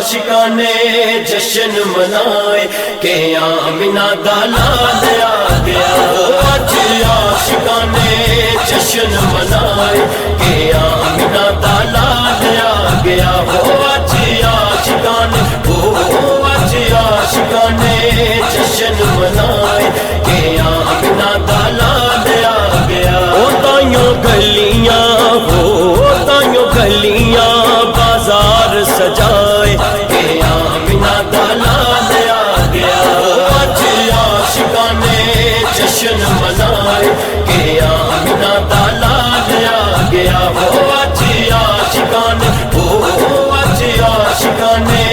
आशिकाने जश्न मनाए के आमिना दा लाल आ गया। आज आशिकाने जश्न मनाए के आमिना दा लाल आ गया। हो आज आशिकाने जश्न मनाए के आमिना दा लाल आ गया। ओ ताइयों गलियां गलियां बाजार सजाए के आमिना दा लाल आ गया। आज आशिकाने जश्न मनाए के आमिना दा लाल आ गया। हो आज आशिकाने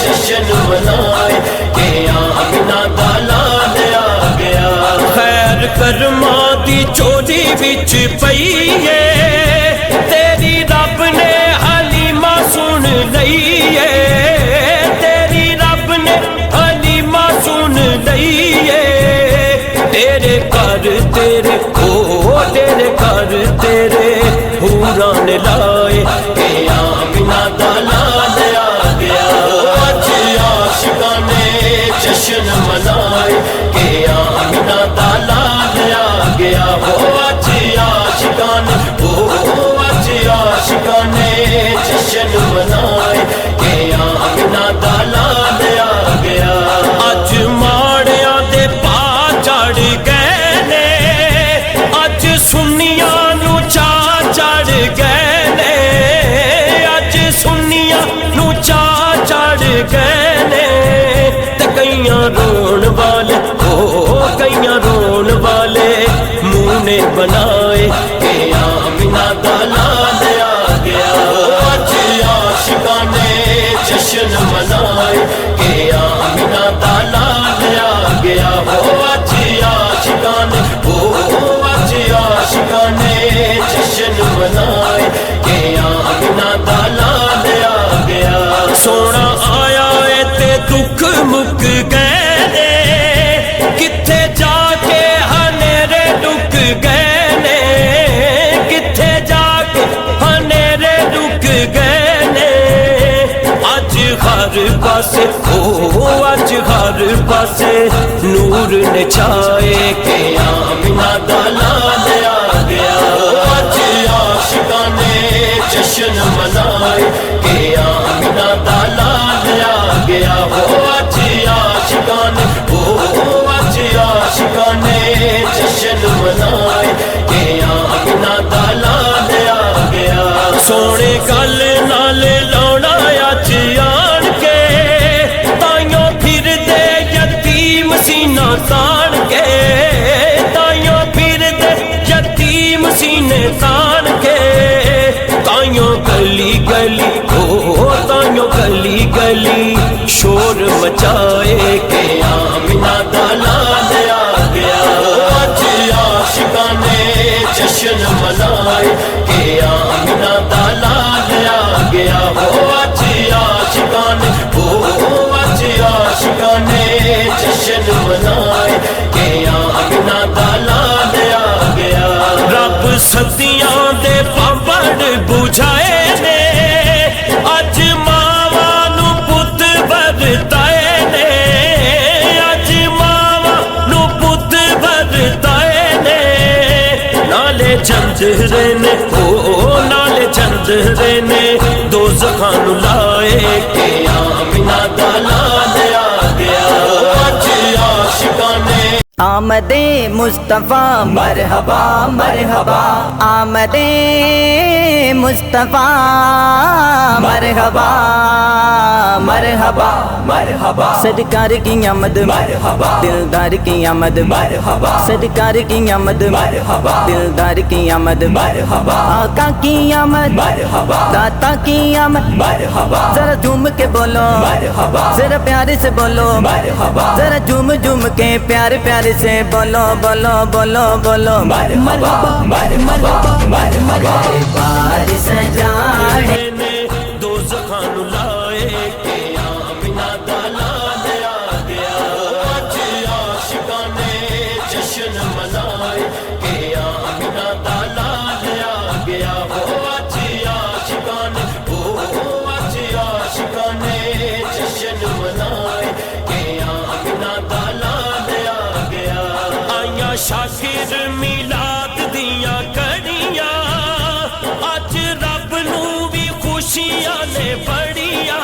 जश्न मनाए के आमिना दा लाल आ गया। खैर कर्मा दी चोरी विच पई है तेरी रब ने हलीमा सुन लई है। तेरी रब ने हलीमा सुन लई है। तेरे घर तेरे हूरां ने लाए के आमिना दा लाल आ गया। आज आशिकाने जश्न मनाए के आमिना दा लाल आ गया। हो आज आशिकाने जश्न मनाए के आमिना दा लाल आ गया। अज माड़िया दे पा चढ़ गए ने, अज सुन्नियां नू चा चढ़ गए ने। अज सुन्नियां नू चा चढ़ गए ने। ते कईयां रोन वाले मुंह ने बनाए के आमिना दा लाल आ गया। आज आशिकाने जश्न मनाए के आमिना दा लाल आ गया। हो आज आशिकाने जश्न मनाए के आमिना दा लाल आ गया। सोना आया है ते दुख मुक गए ने, किथे जाके हनेरे रुक गए ने। किथे जाके हनेरे रुक गए ने। आज हर पासे नूर ने छाए के आमिना दा लाल आ गया। आज आशिकाने जश्न मनाए के आमिना दा लाल आ गया। हो आज आशिकाने जश्न मनाए के आमिना दा लाल आ गया। सोने गल नाल लौना अज आन के ताइयों फिर दे यतीम सीना तान के। ताइयों फिर दे यतीम सीने तान के। ताइयों गली शोर मचाए के आमिना दा लाल आ गया। आज आशिकाने जश्न मनाए के आमिना दा लाल आ गया। हो आज आशिकाने जश्न मनाए के आमिना दा लाल आ गया। रब सदियां दे पाबड़ बुझाए ने, अज मावां नू पुत वरताए ने। अज मावां नू पुत वरताए ने। नाले चंदरे ने दोज़खां नू लाए के आमिना दा लाल आ गया। आज आशिकाने आमदे मुस्तफा मरहबा मरहबा। आमदे मुस्तफा मरहबा मरहबा मरहबा। सदकार की आमद मरहबा, दिलदार की आमद मरहबा। सदकार की आमद मरहबा, दिलदार की आमद मरहबा। आका की आमद मरहबा, दाता की आमद मरहबा। जरा झूम के बोलो मरहबा, जरा प्यारे से बोलो मरहबा। जरा झूम झूम के प्यारे प्यारे से बोलो बोलो बोलो बोलो मरहबा मरहबा मरहबा। बार सजाए ने दोज़खां नू लाए के आमिना दा लाल आ गया। आज आशिकाने जश्न मनाए के आमिना दा लाल आ गया। हो आज आशिकाने ने बढ़िया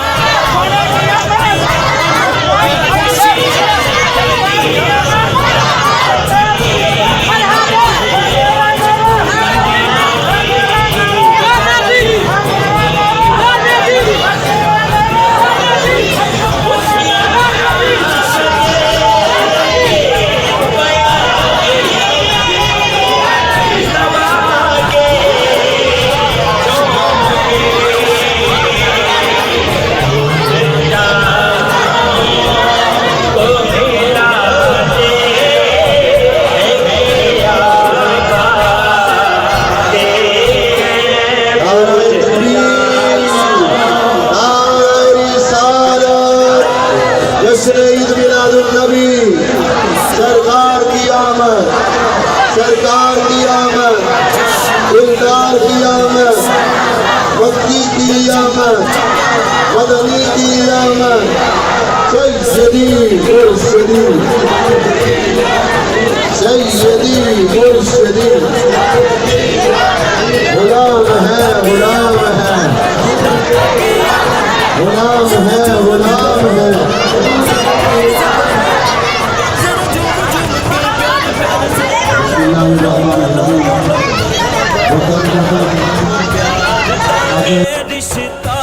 ईद मिलादुन नबी सरकार की आमद, सरकार की आमद, दिलदार की आमद, मक्की की आमद, मदनी की आमद, सैयदी मुर्शिदी, सैयदी मुर्शिदी, गुलाम है, गुलाम है, गुलाम है, गुलाम है। रिश्ता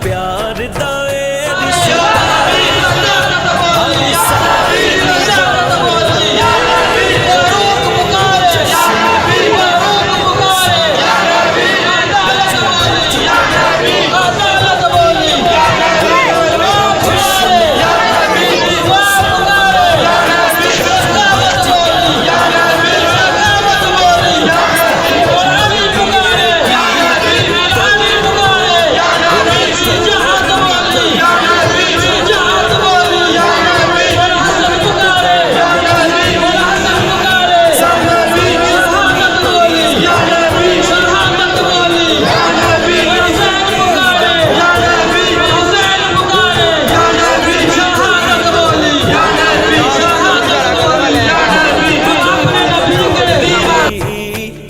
प्यार दा रिश्ता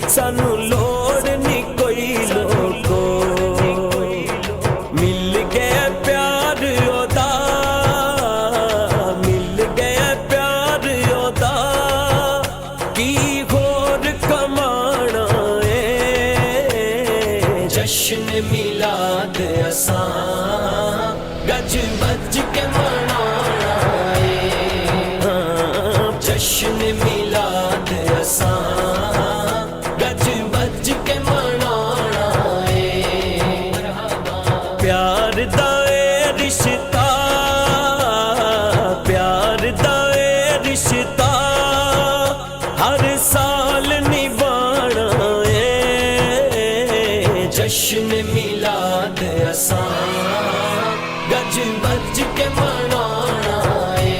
सानू लोड़ नहीं कोई लोगो मिल गया प्यार ओदा, मिल गया प्यार ओदा की होर कमाना है। जश्न मिलाद असां गज बज के मनाना है, जश्न मिलाद असां प्यार दा रिश्ता, प्यार दा रिश्ता हर साल निभाना है। जश्न मिलाद असां गज बज के मनाना है।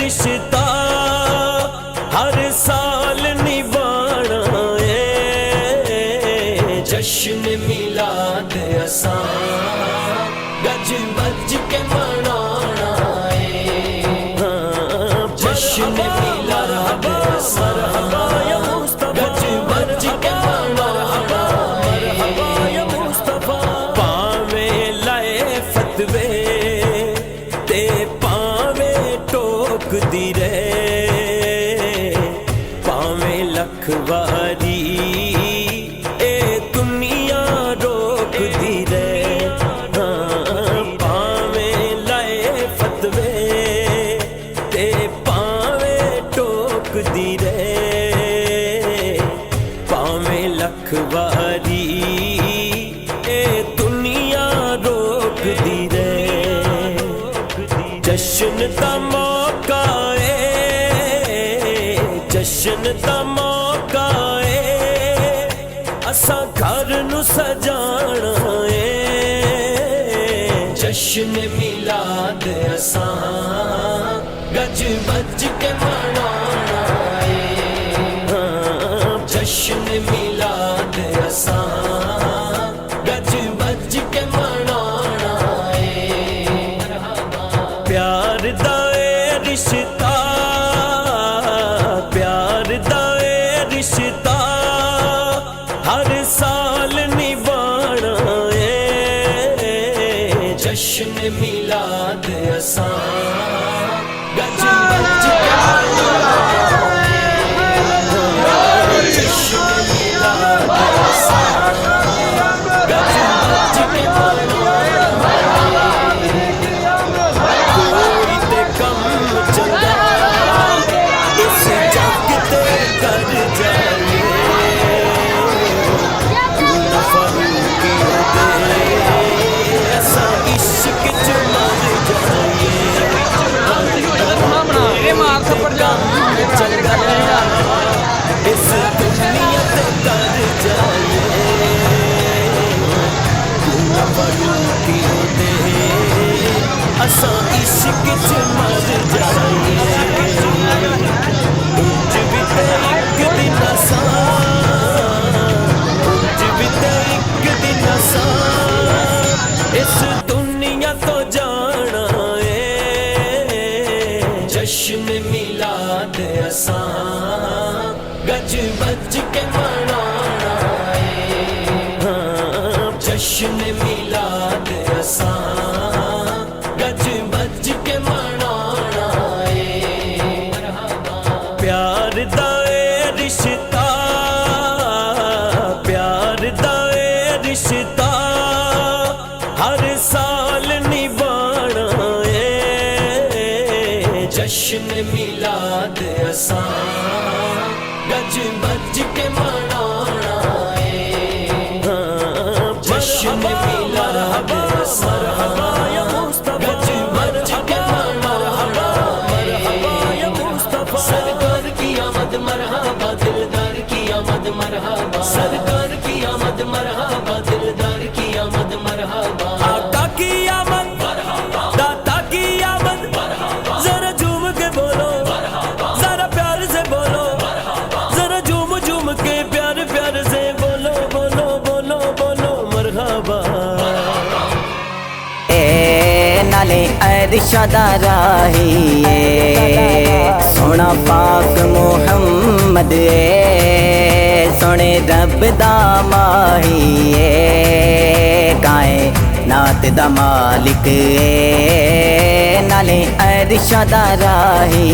रिश्ता हर साल निभाना है। जश्न मिलाद असां गज बज के मनाना है। जश्न मिलाद असां वारी ए दुनिया रोक दी रे हाँ पावे लाए फतवे ते पावे टोक दी रे पावे लख वारी ए दुनिया रोक दी रे जश्न दा मौका जश्न दा मौका असां घर नू सजाना जश्न मिलाद असां गज बज के मनाना जश्न मिलाद असां गज बज के मनाना प्यार दा रिश्ता रिश्ता हर साल निभाना जश्न मिलाद असां गज बज के जश्न मिलाद असां गज बज के कोई ते कम चंगा इस जग ते कर जाइए फरूकी दे ऐसा इश्क च मर जाइए चंगा इस दुनिया ते कर जाइए फरूकी दे ऐसा इश्क च मर जाइए उंज भी ते एक दिन असां उंज भी ते एक दिन असां इस दुनिया तो जाना जश्न मिलाद असां गज बज के मनाना जश्न मिलाद असां गज बज के मनाना प्यार दा रिश्ता प्यार दा रिश्ता हर साल निभाना जश्न मिलाद असां गज बज के मनाना जश्न मिलाद असां गज बज के मनाना सरकार की आमद मरहबा दिलदार की आमद मरहबा सरकार की आमद मरहबा दिलदार की आमद मरहबा आका की आमद मरहबा दाता की आमद मरहबा जरा झूम के बोलो जरा प्यार से बोलो जरा झूम झूम के प्यार प्यार से बोलो बोलो बोलो बोलो मरहबा नाले अरशदा राही सोना पाक मुहम्मद सोने रब दा माही काए नात दा मालिक नाले अरशदा राही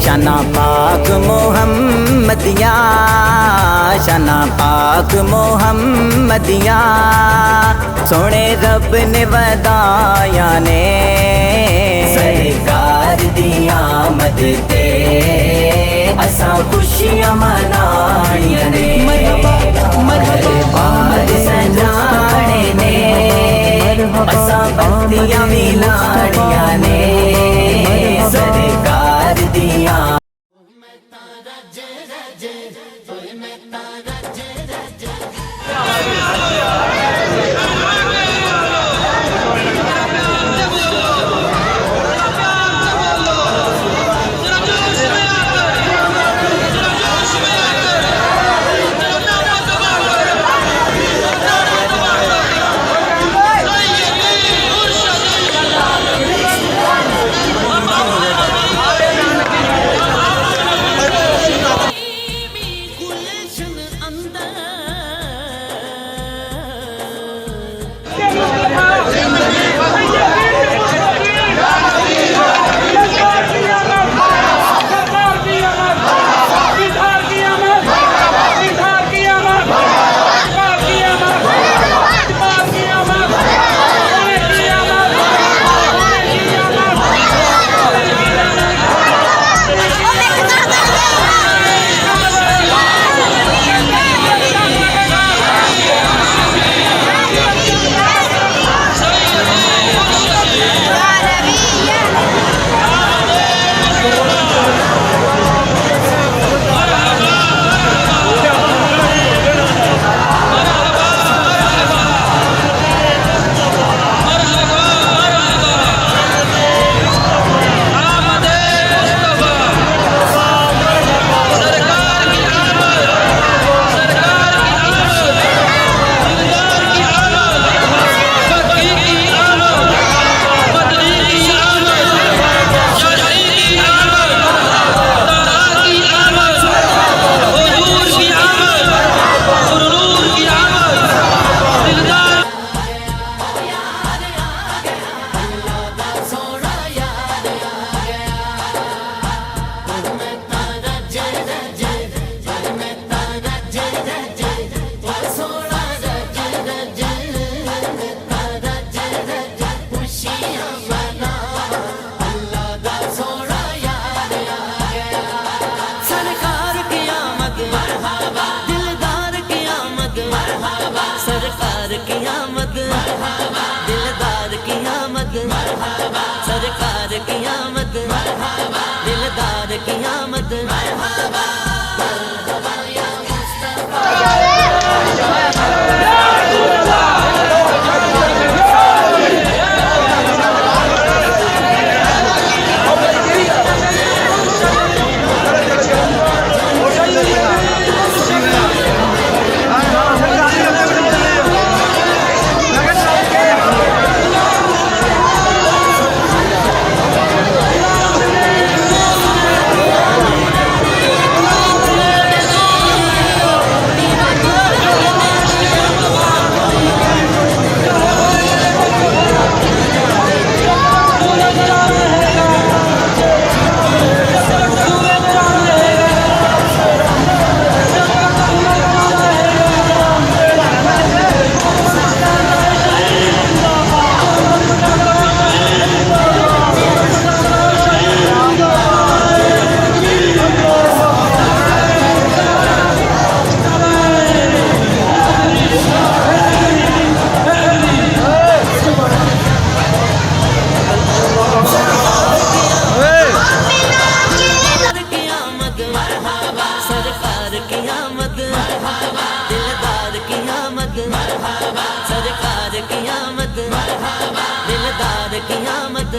शाना पाक मुहम्मदिया शाना पाक मुहम्मदिया सोने रब ने वदाया ने सरकार दी आमद ते असां खुशियां मनाइयां ने बाहर सजाने ने असां बत्तियां मिलानियां ने सरकार दी आमद, सरकार की आमद, दिलदार की आमद। सरकार की आमद, दिलदार की आमद, सरकार की आमद, दिलदार की आमद।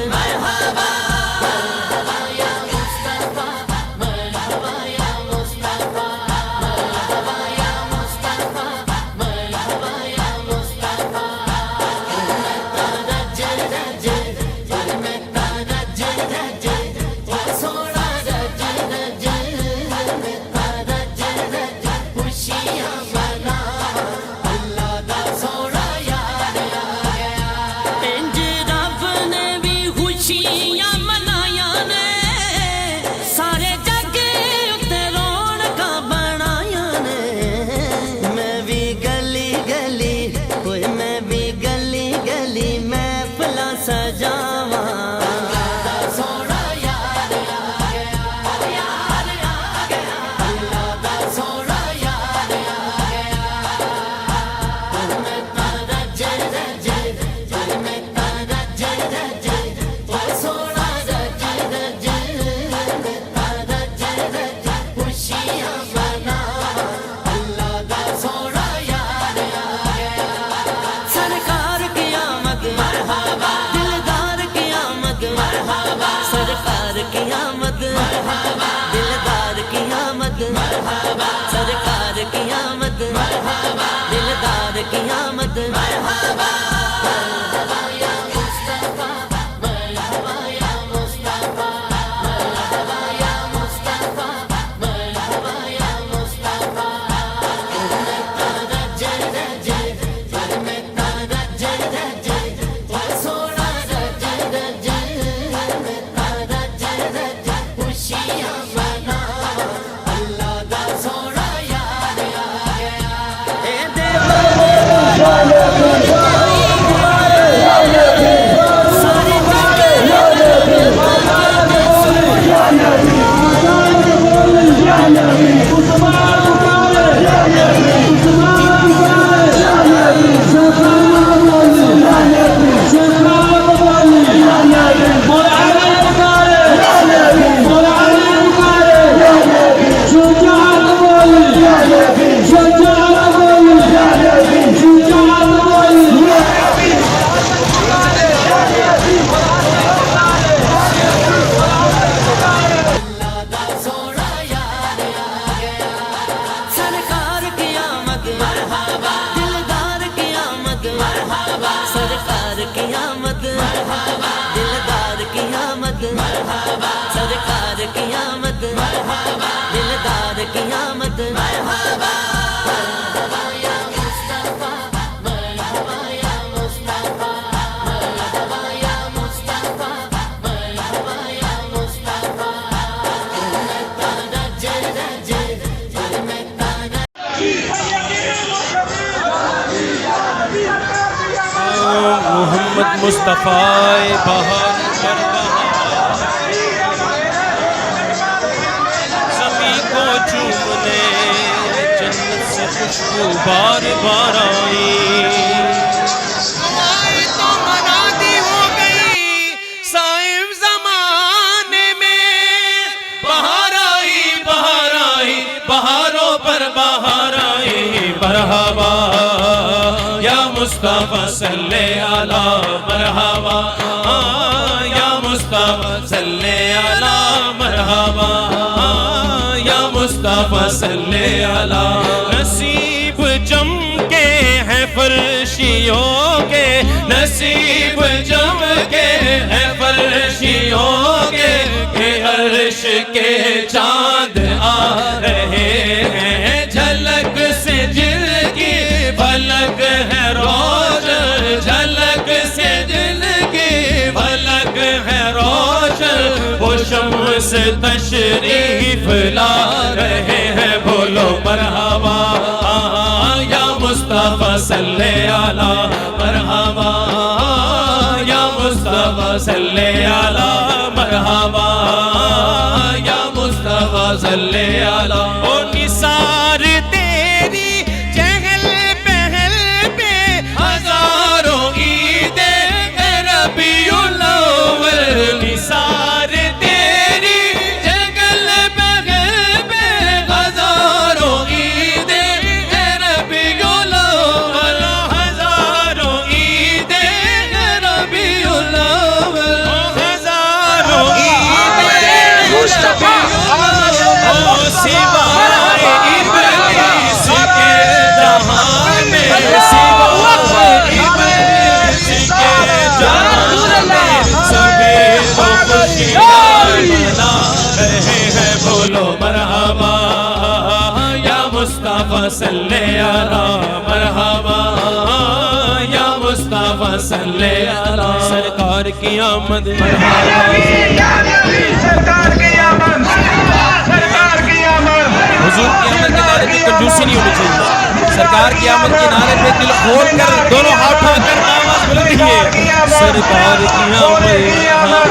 सरकार की आमद, दिलदार की आमद, सरकार की आमद, दिलदार की आमद। सरकार की आमद, दिलदार की आमद, सरकार की आमद, दिलदार की आमद। मोहम्मद मुस्तफ़ा बहार सभी को चूमने जन्नत से खुशबू बार बार आई। तो मनादी हो गई फूलों पर बहार आई मरहबा या मुस्तफा सल्ले अला मरहबा या मुस्तफा सल्ले अला मरहबा या मुस्तफा सल्ले अला। नसीब जम के हैं फर्शियों के, नसीब जम के हैं फर्शियों के अर्श के चांद आ रहे हैं, झलक से जिनकी फलक है रोशन, झलक से जिनकी फलक है रोशन, वो शम्स तशरीफ ला रहे हैं। बोलो मरहबा या मुस्तफा सल्ले अला मरहबा या मुस्तफा सल्ले अला मरहबा या मुस्तफा सल्ले अला। ओ निसार तेरी चहल पहल पे हजारों ईदे रबीउल अव्वल, निसार तेरी चहल पहल पे हजारों ईदे रबीउल अव्वल, हजारों ईदे रबीउल अव्वल, हजारों मुस्तफा सिवाय इब्लीस के जहां में, सिवाय इब्लीस के जहां में सभी तो खुशियां मना रहे हैं। बोलो मरहबा या मुस्तफा सल्ले अला मरहबा या मुस्तफा सल्ले अला। सरकार की आमद सरकार की आमद, सरकार की आमद, हुजूर की आमद के नारे में कंजूसी नहीं होनी चाहिए। सरकार की आमद के नारे पे दिल खोल कर दोनों हाथ उठाकर आवाज बुलंद कीजिए। सरकार की आमद,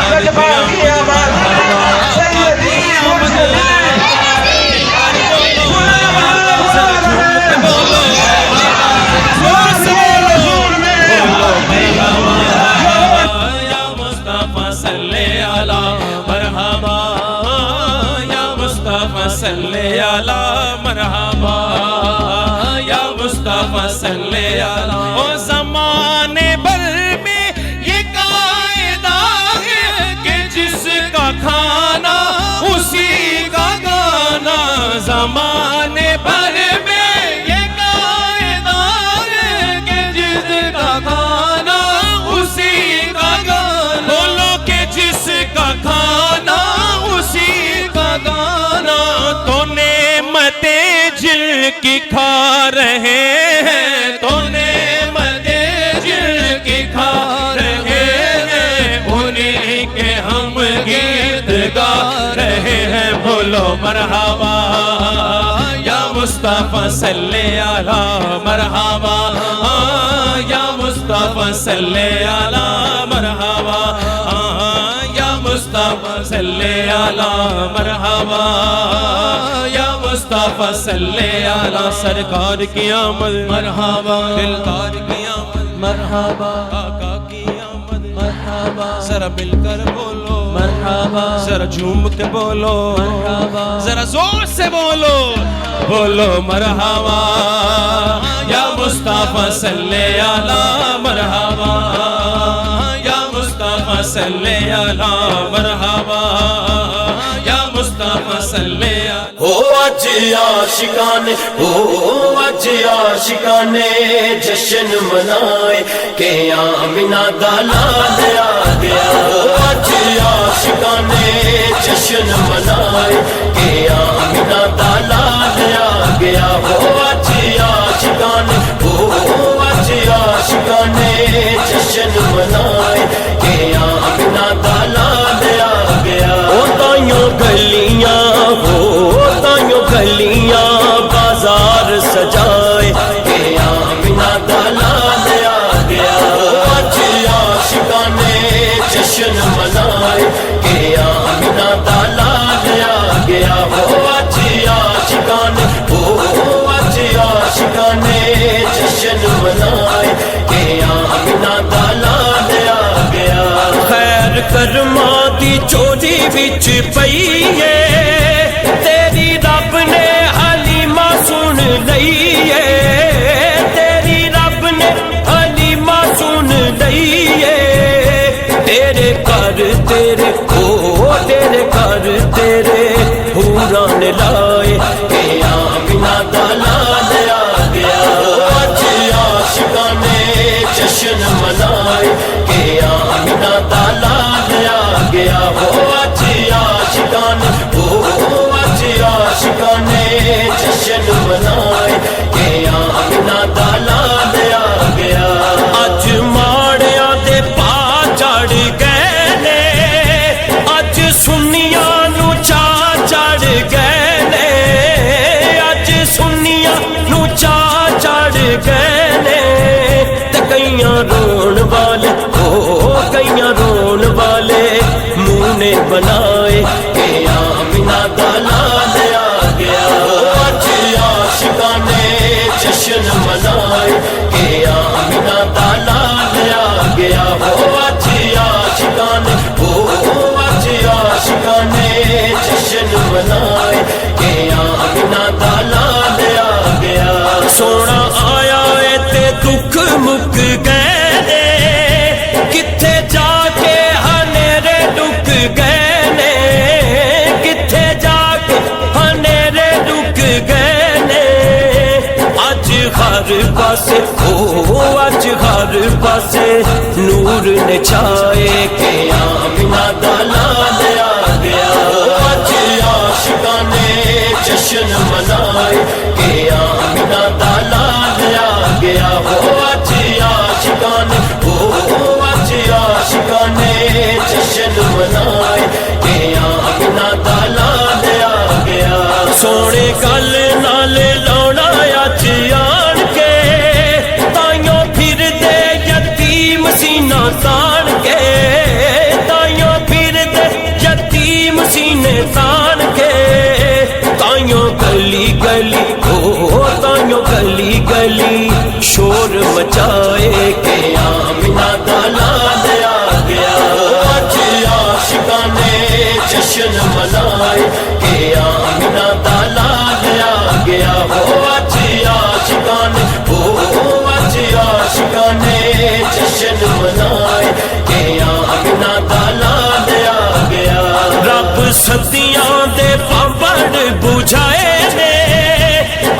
सरकार की सल्ले अला मरहबा या मुस्तफा सल्ले अला। ओ ज़माने भर में ये कायदा है कि जिसका खाना उसी का गाना, ज़माने भर में ये कायदा है कि जिसका खाना उसी का गाना। बोलो कि जिसका खाना उसी का गाना, तो नेमते जिनकी खा रहे हैं, तो नेमते जिनकी खा रहे हैं, उन्हीं के हम गीत गा रहे हैं। बोलो मरहबा या मुस्तफा सल्ले अला मरहबा या मुस्तफा सल्ले अला मरहबा या मुस्तफा सल्ले अला मरहबा या मुस्तफा सल्ले अला। सरकार की आमद मरहबा, दिलदार की आमद मरहबा, आका की आमद मरहबा। जरा मिलकर बोलो मरहबा, जरा झूम के बोलो मरहबा, जरा जोर से बोलो, बोलो मरहबा या मुस्तफा सल्ले अला मरहबा या मुस्तफा सल्ले अला मरहबा या मुस्तफा सल्ले अला। हो अज आशिकाने, हो अज आशिकाने जश्न मनाए के आमिना दा लाल आ गया। हो अज आशिकाने जश्न मनाए के आमिना दा लाल आ गया। हो अज आशिकाने, हो अज आशिकाने जश्न मनाए के आमिना दा लाल आ गया। ओ ताइयों गलियां, हो ताइयों गलियां बाजार सजाए के आमिना दा लाल आ गया। आज आशिकाने जश्न मनाए के आमिना दा लाल आ गया। हो आज आशिकाने, हो आज आशिकाने जश्न मनाए के आमिना दा लाल आ गया। खैर कर्मा दी चोरी विच पई है, तेरी रब ने हर पासे ओ अज हर पासे नूर ने छाए के आमिना दा लाल आ गया। अज आशिकां ने जश्न मनाए के आमिना दा लाल आ गया। अज आशिकां ने अज आशिकां ने जश्न मनाए के आमिना दा लाल आ गया। सोने गल नाले लाउणा अज आन के ताइयों फिर दे यतीम सीना तान के ताइयों फिर दे यतीम सीने तान के ताइयों गली गली ओ ताइयों गली गली शोर मचाए के आमिना दा लाल आ गया। अज आशिकां ने जश्न मनाए के आमिना दा लाल आ गया। अज आशिकां ने अज आशिकां ने जश्न मनाए के आमिना दा लाल आ गया। रब सदियां दे पाबड़ बुझाए ने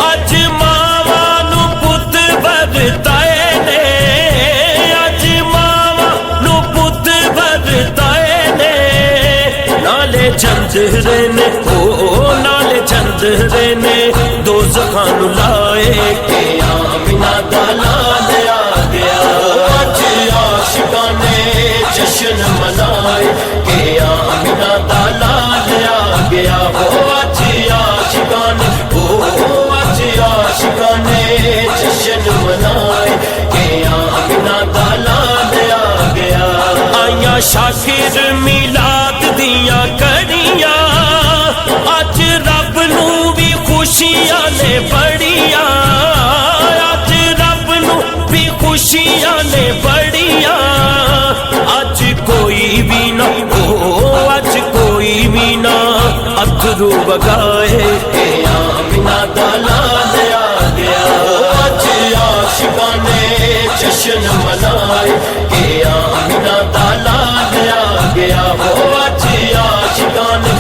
अज मावां नू पुत वरताए ने अज मावां नू पुत वरताए ने नाले चंदरे ने नाले चंदरे ने दो ज़खान लाए के आमिना दा लाल आ गया। अज आशिकां ने जश्न मनाए के आमिना दा लाल आ गया। अज आशिकां ने अज आशिकां ने जश्न मनाए के आमिना दा लाल आ गया। आइया शाकिर मिलाद दियां कड़ियां अज रब नू भी खुशियां ने बड़ियां अज रब नू भी खुशियां ने बड़ियां। अज कोई भी ना अज कोई भी ना अथरू बगाए के आमिना दा लाल आ गया। अज आशिकां ने जश्न मनाए के आमिना दा लाल आ गया। अज आशिकां ने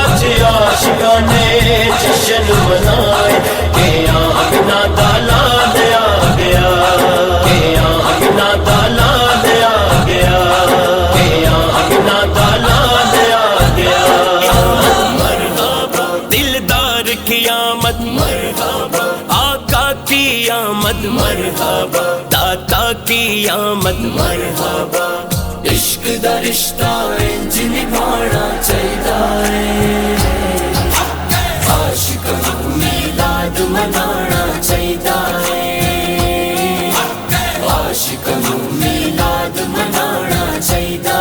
अज आशिकां ने जश्न मनाए के आमिना दा लाल आ गया। के आमिना दा लाल आ गया। के आमिना दा लाल आ गया। मरहबा दिलदार की आमद मरहबा आका की आमद मरहबा दाता की आमद मरहबा। इश्क दा रिश्ता इंज निभाना चाहिए आशिकां नू मिलाद मनाना चाहिए आशिकां नू मिलाद मनाना चाहिए।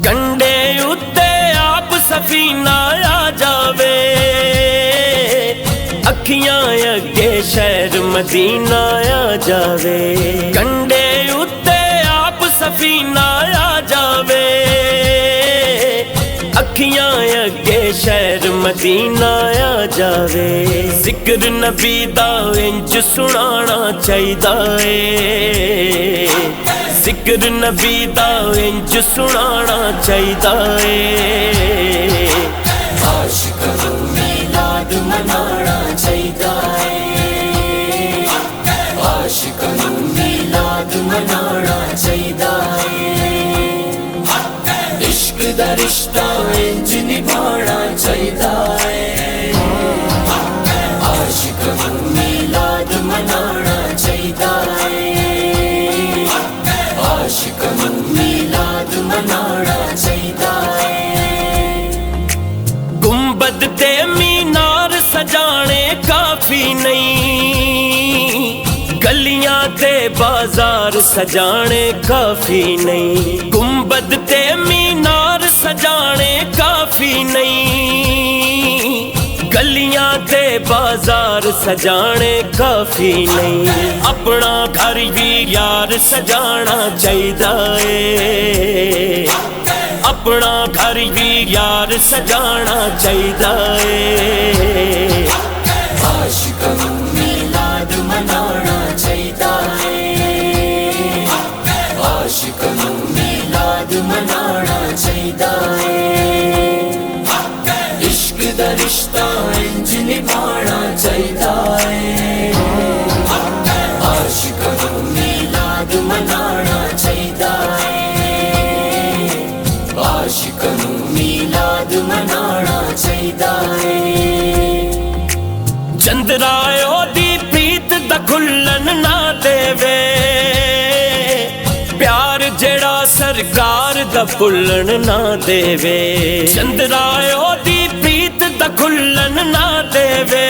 गंडे उत्ते आप सफीना आ जावे अखियां अगे शहर मदीना आ जावे। गंडे उत्ते आप सफीना आ जावे अखियां अगे शहर मदीना आ जावे। जिक्र नबी दा इंज सुनाना चाहिए जिक्र नबी दा इंज सुनाना चाहिए। आशिकां नू मिलाद मनाना चाहिए आशिकां नू मिलाद मनाना चाहिए। इश्क दा रिश्ता इंज निभाना चाहिए आशिकां नू मिलाद मनाना चाहिए आशिकां नू मिलाद मनाना चाहिए। गुंबद ते मीनार सजाने काफी नहीं गलियां ते बाजार सजाने काफी नहीं। गुंबद ते मीनार सजाने काफी नहीं गलियां ते बाजार सजाने काफी नहीं। अपना घर भी यार सजाना चाहिए अपना घर भी यार सजाना चाहिए। आशिकां नू मिलाद मनाना चाहिए आशिकां नू मिलाद मनाना चाहिए। इश्क दा रिश्ता इंज निभाना चाहिए दा भुल्लन ना देवे, चंद्रायो दी प्रीत दा खुल्लन ना देवे।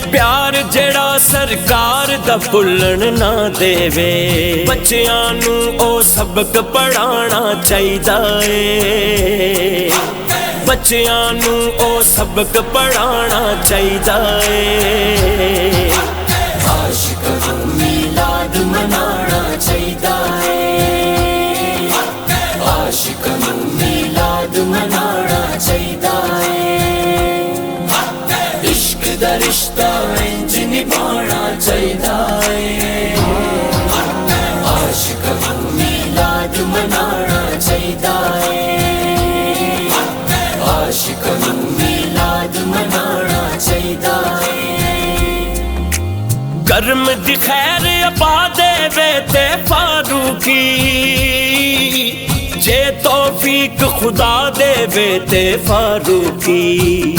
प्यार जेड़ा सरकार दा भुल्लन ना देवे, बच्चियां नू ओ सबक पढ़ाना चाहिदा ए, बच्चियां नू ओ सबक पढ़ाना चाहिदा ए। आशिकां नू मीलाद मनाना चाहिदा ए, आशिकां नू मीलाद मनाना चाहिदा ए। इश्क दा रिश्ता इंज निभाना चाहिदा ए, आशिकां नू मीलाद मनाना चाहिदा ए, आशिकां नू मीलाद मनाना चाहिदा ए। कर्म दी खैर अपा देवे ते फारूकी, जे तौफीक खुदा देवे ते फारूकी।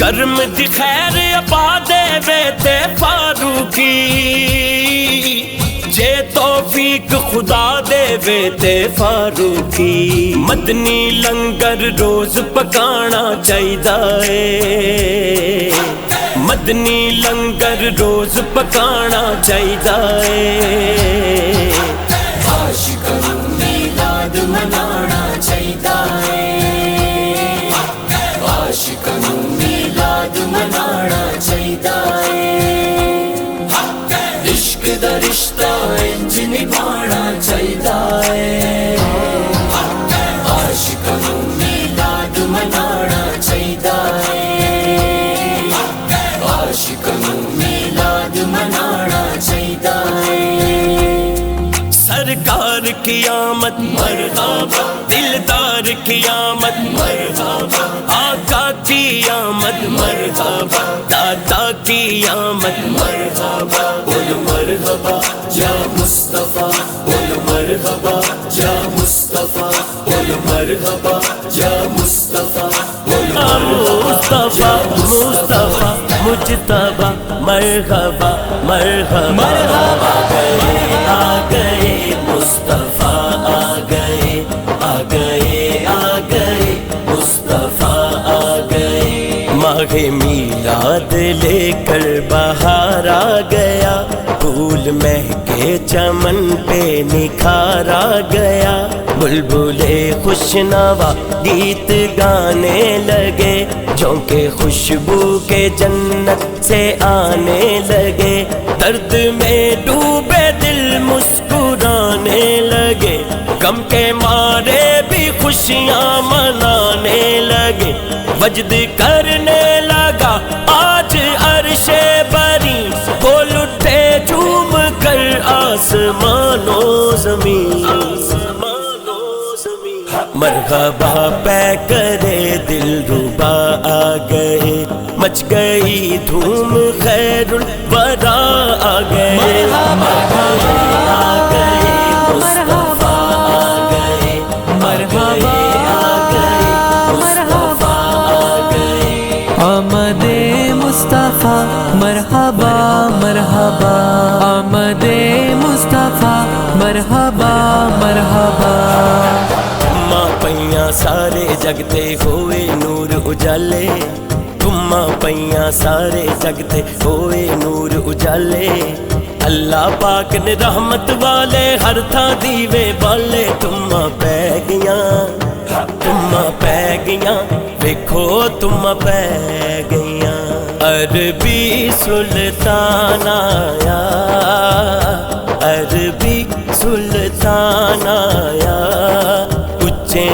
कर्म दी खैर अपा देवे ते फारूकी, जे तौफीक खुदा देवे ते फारूकी। मदनी लंगर रोज पकाना चाहिदा ए, मदनी लंगर रोज पकाना चाहिदा ए। आशिकां नू मीलाद मनाना चाहिदा ए, आशिकां नू मीलाद मनाना चाहिदा ए। इश्क दा रिश्ता इंज निभाना चाहिदा ए, आशिकां नू मीलाद मनाना चाहिदा ए, आशिकां नू मीलाद मनाना चाहिदा ए। सरकार की आमद मरहबा, दिलदार की आमद मरहबा, आका की आमद मरहबा, दादा की आमद मरहबा। बोल मरहबा या मुस्तफा, बोल मरहबा या मुस्तफा, बोल मरहबा या मुस्तफा, बोल मुस्तफा मुस्तफा मुजतबा मरहबा मरहबा। आ गए मुस्तफा आ गए, आ गए, आ गए मुस्तफा आ गए। माहे मीलाद लेकर बाहर आ गया, फूल महके चमन पे निखार आ गया। बुलबुले खुशनवा गीत गाने लगे, झोंके खुशबू के जन्नत से आने लगे। दर्द में डूबे दिल मुस्कुराने लगे, गम के मारे भी खुशियां मनाने लगे। वजद करने लगा आज अर्शे बरी, बोल उठे झूम कर आसमानो ज़मीन। मरहबा पै करे दिल रुबा आ गए, मच गई धूम खैरुल वरा आ गए। मरहबा आ गए मुस्तफा आ गए, मरहबा आ गए मुस्तफा आ गए। आमदे मुस्तफा मरहबा मरहबा, आमदे मुस्तफा मरहबा मरहबा। माँ पैया सारे जगते होए नूर उजाले, तुम्मा पैया सारे जगते होए नूर उजाले। अल्लाह पाक ने रहमत वाले हर था दीवे वाले। तुम्मा पै गया, तुम्मा पै गया, देखो तुम्मा पै गया। अरबी सुल्तान आया, अरबी सुल्तान आया, उच्चे